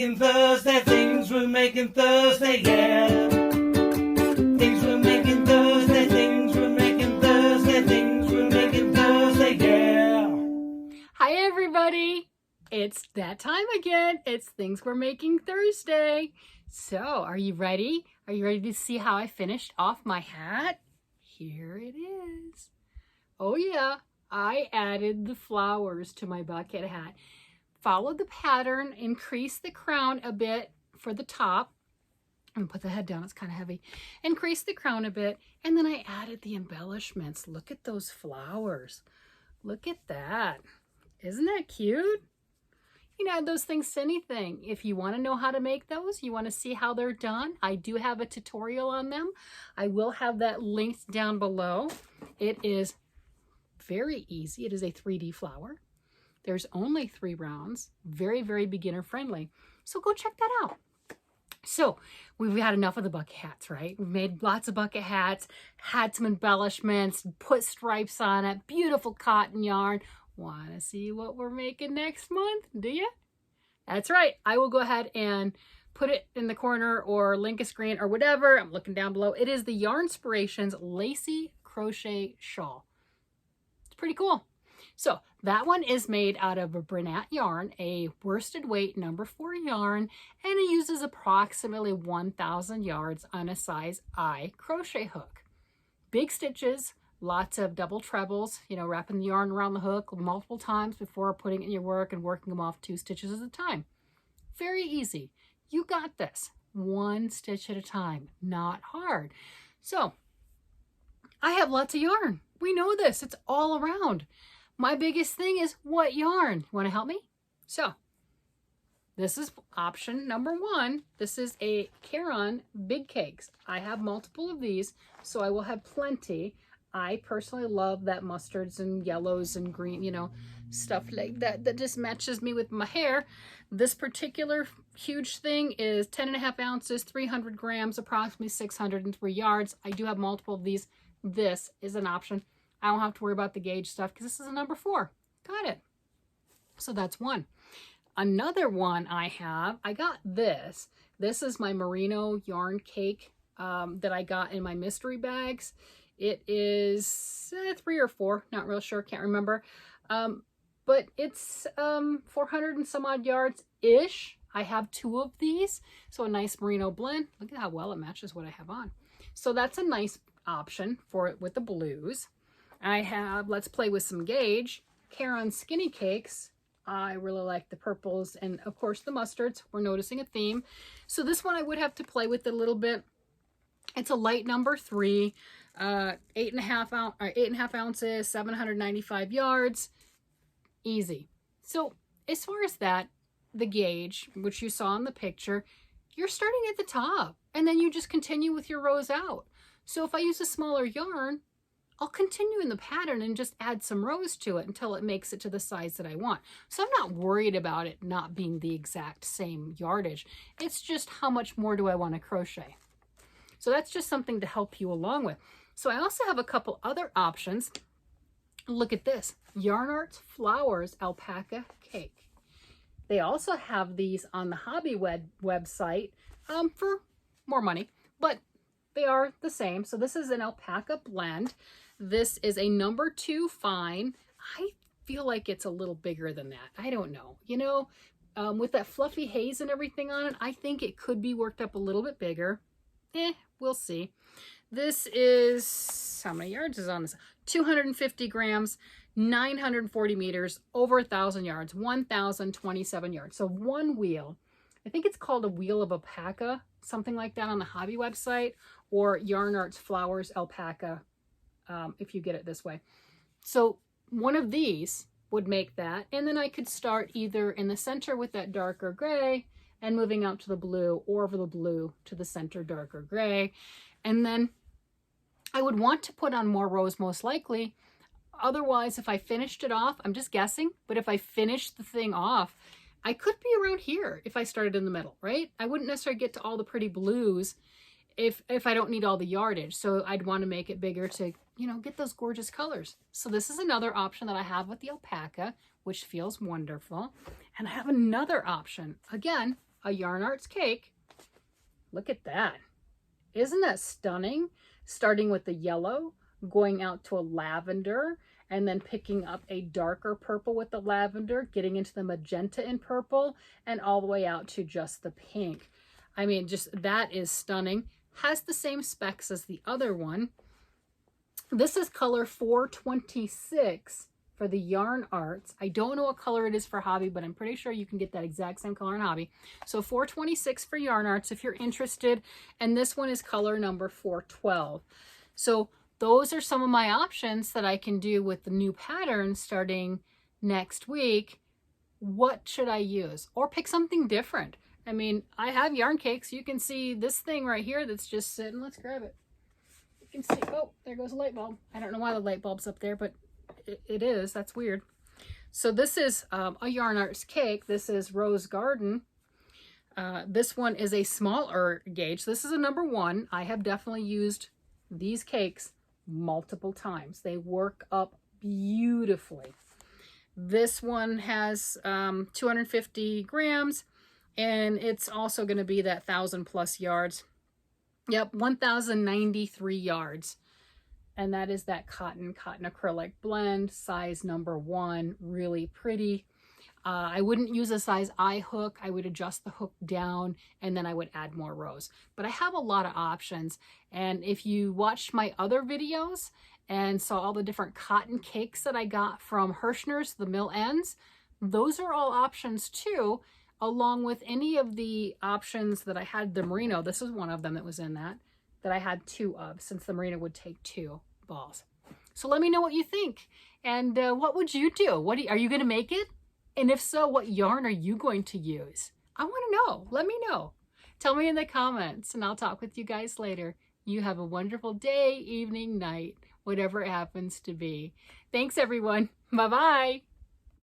making Thursday, things we're making Thursday, yeah. Things we're making Thursday, things we're making Thursday, things we're making Thursday, yeah. Hi everybody, it's that time again. It's Things We're Making Thursday. So, are you ready? Are you ready to see how I finished off my hat? Here it is. Oh yeah, I added the flowers to my bucket hat. Follow the pattern, increase the crown a bit for the top. I'm gonna put the head down, it's kind of heavy. Increase the crown a bit, and then I added the embellishments. Look at those flowers. Look at that. Isn't that cute? You can add those things to anything. If you want to know how to make those, you want to see how they're done, I do have a tutorial on them. I will have that linked down below. It is very easy. It is a 3D flower. There's only 3 rounds. Very, very beginner friendly. So go check that out. So we've had enough of the bucket hats, right? We've made lots of bucket hats, had some embellishments, put stripes on it, beautiful cotton yarn. Want to see what we're making next month? Do you? That's right. I will go ahead and put it in the corner or link a screen or whatever. I'm looking down below. It is the Yarnspirations Lacy Crochet Shawl. It's pretty cool. So that one is made out of a Bernat yarn, a worsted weight number 4 yarn, and it uses approximately 1,000 yards on a size I crochet hook. Big stitches. Lots of double trebles, you know, wrapping the yarn around the hook multiple times before putting it in your work and working them off 2 stitches at a time. Very easy. You got this. 1 stitch at a time. Not hard. So, I have lots of yarn. We know this. It's all around. My biggest thing is what yarn? You want to help me? So, this is option number 1. This is a Caron Big Cakes. I have multiple of these, so I will have plenty. I personally love that mustards and yellows and green, you know, stuff like that, that just matches me with my hair. This particular huge thing is 10.5 ounces, 300 grams, approximately 603 yards. I do have multiple of these. This is an option. I don't have to worry about the gauge stuff because this is a number 4. Got it. So that's one. Another one I got this. This is my merino yarn cake that I got in my mystery bags. It is 3 or 4, not real sure, can't remember. But it's 400 and some odd yards-ish. I have 2 of these, so a nice merino blend. Look at how well it matches what I have on. So that's a nice option for it with the blues. I have, let's play with some gauge, Caron Skinny Cakes. I really like the purples and, of course, the mustards. We're noticing a theme. So this one I would have to play with a little bit. It's a light number 3. 8.5 ounces, 795 yards, easy. So as far as that, the gauge, which you saw in the picture, you're starting at the top and then you just continue with your rows out. So if I use a smaller yarn, I'll continue in the pattern and just add some rows to it until it makes it to the size that I want. So I'm not worried about it not being the exact same yardage. It's just how much more do I want to crochet. So that's just something to help you along with. So I also have a couple other options. Look at this, Yarn Arts Flowers Alpaca Cake. They also have these on the Hobby website for more money, but they are the same. So this is an alpaca blend. This is a number 2 fine. I feel like it's a little bigger than that. I don't know. You know, with that fluffy haze and everything on it, I think it could be worked up a little bit bigger. We'll see. This is, how many yards is on this? 250 grams, 940 meters, over 1,000 yards, 1,027 yards. So 1 wheel. I think it's called a wheel of alpaca, something like that on the Hobby website, or Yarn Arts Flowers Alpaca, if you get it this way. So one of these would make that. And then I could start either in the center with that darker gray and moving out to the blue, or over the blue to the center darker gray. And then I would want to put on more rows most likely. Otherwise, if I finished it off, I'm just guessing, but if I finished the thing off, I could be around here if I started in the middle, right? I wouldn't necessarily get to all the pretty blues if I don't need all the yardage. So I'd want to make it bigger to, you know, get those gorgeous colors. So this is another option that I have with the alpaca, which feels wonderful. And I have another option, again, a Yarn Arts cake. Look at that. Isn't that stunning? Starting with the yellow, going out to a lavender, and then picking up a darker purple with the lavender, getting into the magenta and purple, and all the way out to just the pink. I mean, just that is stunning. Has the same specs as the other one. This is color 426 for the Yarn Arts. I don't know what color it is for Hobby, but I'm pretty sure you can get that exact same color in Hobby. So 426 for Yarn Arts if you're interested. And this one is color number 412. So those are some of my options that I can do with the new pattern starting next week. What should I use? Or pick something different. I mean, I have yarn cakes. You can see this thing right here that's just sitting. Let's grab it. You can see, oh, there goes a light bulb. I don't know why the light bulb's up there, but it is. That's weird. So this is a Yarn Arts cake. This is Rose Garden. This one is a smaller gauge. This is a number 1. I have definitely used these cakes multiple times. They work up beautifully. This one has 250 grams, and it's also going to be that 1,000+ yards. Yep, 1,093 yards. And that is that cotton acrylic blend, size number 1, really pretty. I wouldn't use a size I hook. I would adjust the hook down and then I would add more rows. But I have a lot of options. And if you watched my other videos and saw all the different cotton cakes that I got from Hirschner's, the mill ends, those are all options too, along with any of the options that I had. The merino, this is one of them that was in that I had 2 of, since the merino would take 2 balls. So let me know what you think. And what would you do? Are you going to make it? And if so, what yarn are you going to use? I want to know. Let me know. Tell me in the comments, and I'll talk with you guys later. You have a wonderful day, evening, night, whatever it happens to be. Thanks, everyone. Bye-bye.